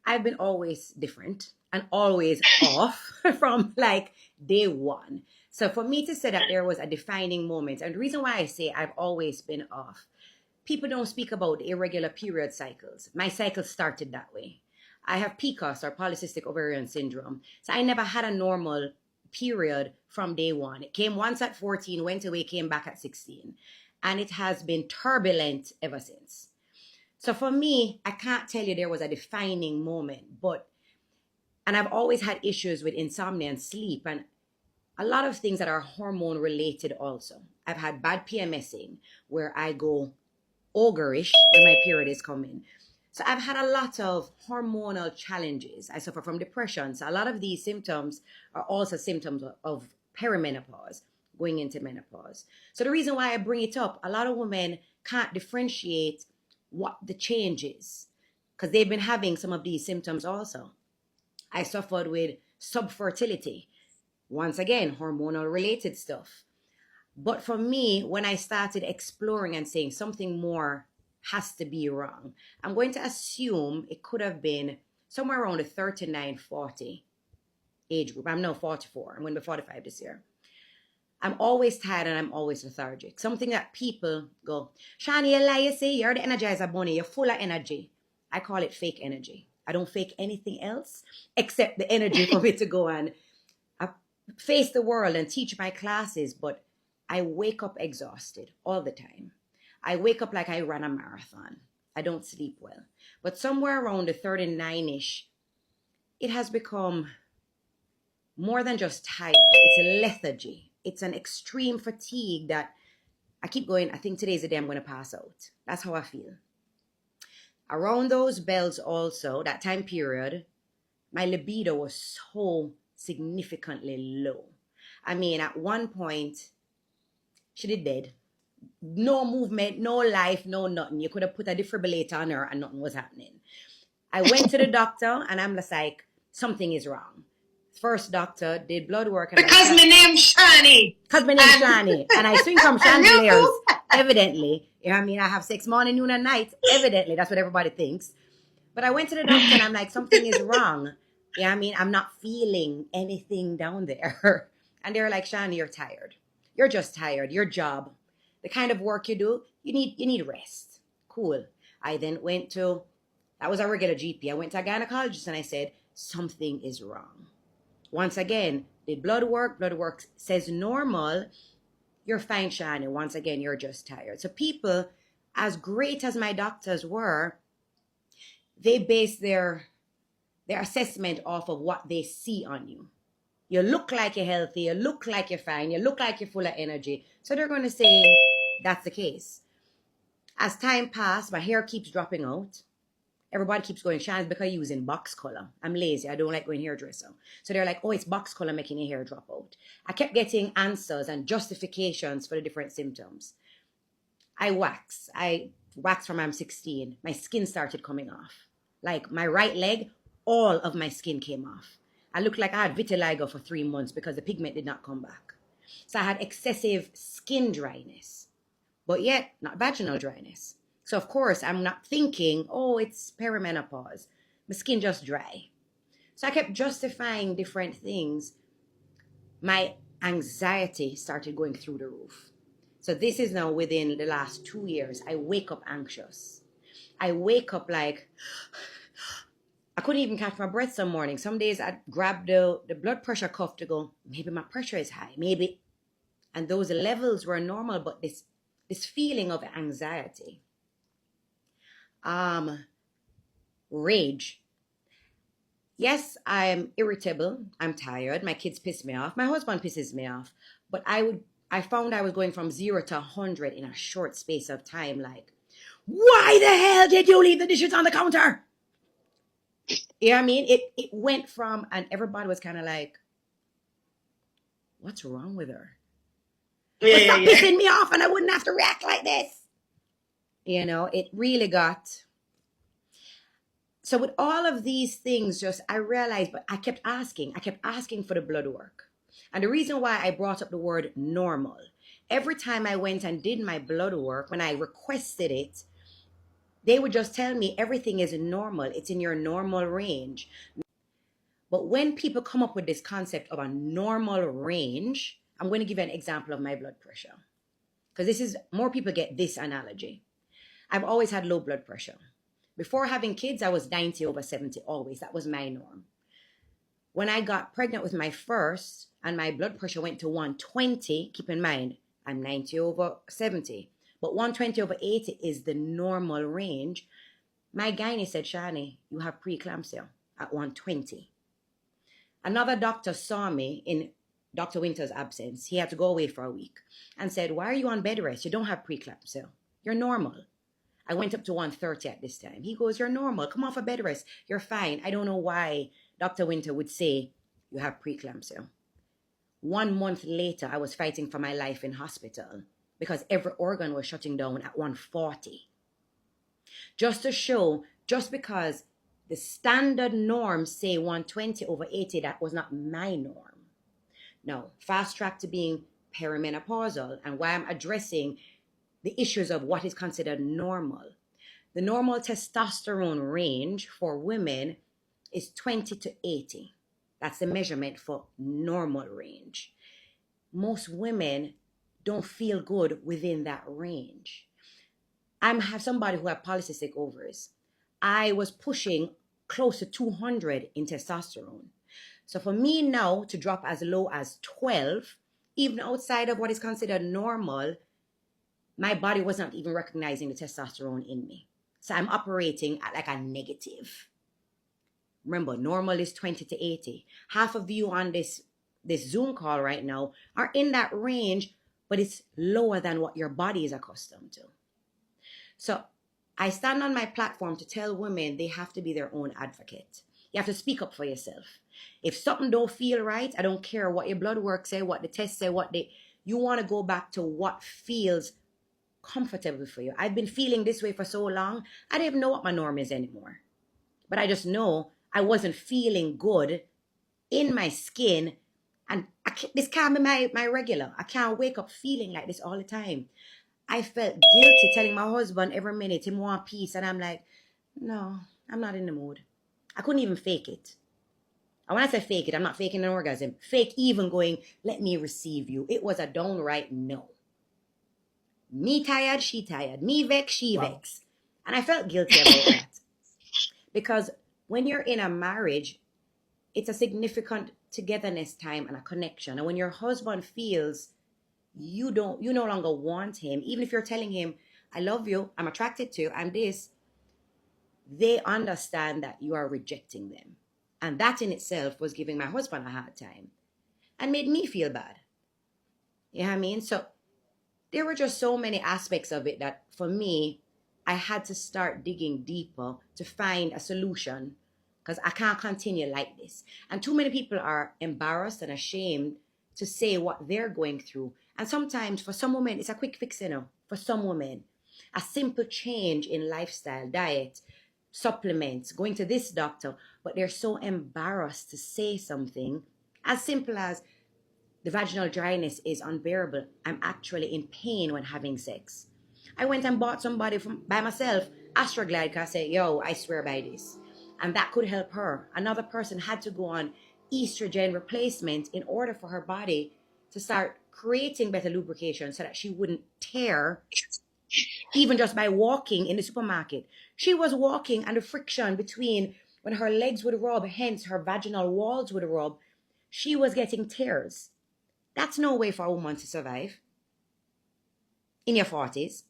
I've been always different and always off from like day one. So for me to say that there was a defining moment, and the reason why I say I've always been off, people don't speak about irregular period cycles. My cycle started that way. I have PCOS or polycystic ovarian syndrome. So I never had a normal period from day one. It came once at 14, went away, came back at 16. And it has been turbulent ever since. So for me, I can't tell you there was a defining moment, and I've always had issues with insomnia and sleep and a lot of things that are hormone related also. I've had bad PMSing where I go ogreish when my period is coming. So I've had a lot of hormonal challenges. I suffer from depression. So a lot of these symptoms are also symptoms of perimenopause, going into menopause. So the reason why I bring it up, a lot of women can't differentiate what the change is because they've been having some of these symptoms also. I suffered with subfertility. Once again, hormonal related stuff. But for me, when I started exploring and saying something more has to be wrong, I'm going to assume it could have been somewhere around the 39, 40 age group. I'm now 44. I'm going to be 45 this year. I'm always tired and I'm always lethargic. Something that people go, Shani, you lie, you say you're the energizer bunny. You're full of energy. I call it fake energy. I don't fake anything else except the energy for me to go and face the world and teach my classes. But I wake up exhausted all the time. I wake up like I ran a marathon. I don't sleep well. But somewhere around the 39-ish, it has become more than just tired. It's a lethargy. It's an extreme fatigue that I keep going, I think today's the day I'm going to pass out. That's how I feel. Around those bells also, that time period, my libido was so significantly low. I mean, at one point, she did dead. No movement, no life, no nothing. You could have put a defibrillator on her and nothing was happening. I went to the doctor and I'm just like, something is wrong. First doctor did blood work. And because my name's Shani. Because my name's Shani. And I swing from chandeliers, evidently. You know what I mean? I have sex morning, noon, and night. Evidently, that's what everybody thinks. But I went to the doctor and I'm like, something is wrong. You know what I mean? I'm not feeling anything down there. And they're like, Shani, you're tired. You're just tired. Your job, the kind of work you do, you need rest. Cool. I then went to, that was a regular GP. I went to a gynecologist and I said, something is wrong. Once again, did blood work. Blood work says normal. You're fine, Shani. Once again, you're just tired. So people, as great as my doctors were, they base their assessment off of what they see on you. You look like you're healthy. You look like you're fine. You look like you're full of energy. So they're going to say that's the case. As time passed, my hair keeps dropping out. Everybody keeps going, Shani's because you're using box color. I'm lazy. I don't like going hairdresser. So they're like, oh, it's box color making your hair drop out. I kept getting answers and justifications for the different symptoms. I waxed from I'm 16. My skin started coming off. Like my right leg, all of my skin came off. I looked like I had vitiligo for 3 months because the pigment did not come back. So I had excessive skin dryness, but yet not vaginal dryness. So of course, I'm not thinking, oh, it's perimenopause. My skin just dry. So I kept justifying different things. My anxiety started going through the roof. So this is now within the last 2 years. I wake up anxious. I wake up like, I couldn't even catch my breath some mornings. Some days I'd grab the blood pressure cuff to go, maybe my pressure is high, maybe. And those levels were normal, but this feeling of anxiety. Rage. Yes, I'm irritable. I'm tired. My kids piss me off. My husband pisses me off. But I found I was going from 0 to 100 in a short space of time. Like, why the hell did you leave the dishes on the counter? You know what I mean? It went from, and everybody was kind of like, what's wrong with her? But stop pissing me off and I wouldn't have to react like this. You know, it really got. So with all of these things, I realized, but I kept asking for the blood work. And the reason why I brought up the word normal, every time I went and did my blood work, when I requested it, They would just tell me everything is normal. It's in your normal range. But when people come up with this concept of a normal range, I'm going to give you an example of my blood pressure. Because this is, more people get this analogy. I've always had low blood pressure. Before having kids, I was 90/70 always. That was my norm. When I got pregnant with my first and my blood pressure went to 120, keep in mind, I'm 90/70, but 120/80 is the normal range. My gynae said, Shani, you have preeclampsia at 120. Another doctor saw me in Dr. Winter's absence. He had to go away for a week and said, why are you on bed rest? You don't have preeclampsia. You're normal. I went up to 130 at this time. He goes, you're normal. Come off a bed rest. You're fine. I don't know why Dr. Winter would say you have preeclampsia. 1 month later, I was fighting for my life in hospital because every organ was shutting down at 140. Just to show, just because the standard norms say 120/80, that was not my norm. Now, fast track to being perimenopausal and why I'm addressing the issues of what is considered normal. The normal testosterone range for women is 20/80. That's the measurement for normal range. Most women don't feel good within that range. I have somebody who had polycystic ovaries. I was pushing close to 200 in testosterone. So for me now to drop as low as 12, even outside of what is considered normal, my body was not even recognizing the testosterone in me. So I'm operating at like a negative. Remember, normal is 20/80. Half of you on this Zoom call right now are in that range, but it's lower than what your body is accustomed to. So I stand on my platform to tell women they have to be their own advocate. You have to speak up for yourself. If something don't feel right, I don't care what your blood work say, what the tests say, you want to go back to what feels comfortable for you. I've been feeling this way for so long, I don't even know what my norm is anymore. But I just know I wasn't feeling good in my skin, and this can't be my regular. I can't wake up feeling like this all the time. I felt guilty telling my husband every minute him want peace, and I'm like, no, I'm not in the mood. I couldn't even fake it. And when I say fake it, I'm not faking an orgasm. Fake even going, let me receive you. It was a downright no. Me tired, she tired. Me vex, she vex. And I felt guilty about that. Because when you're in a marriage, it's a significant togetherness time and a connection. And when your husband feels you no longer want him, even if you're telling him, I love you, I'm attracted to you, I'm this, they understand that you are rejecting them. And that in itself was giving my husband a hard time and made me feel bad. You know what I mean? So there were just so many aspects of it that for me, I had to start digging deeper to find a solution, because I can't continue like this. And too many people are embarrassed and ashamed to say what they're going through. And sometimes for some women, it's a quick fix, for some women. A simple change in lifestyle, diet, supplements, going to this doctor, but they're so embarrassed to say something as simple as, the vaginal dryness is unbearable. I'm actually in pain when having sex. I went and bought somebody by myself, Astroglide, because I said, yo, I swear by this. And that could help her. Another person had to go on estrogen replacement in order for her body to start creating better lubrication so that she wouldn't tear, even just by walking in the supermarket. She was walking, and the friction between when her legs would rub, hence her vaginal walls would rub, she was getting tears. That's no way for a woman to survive in your 40s.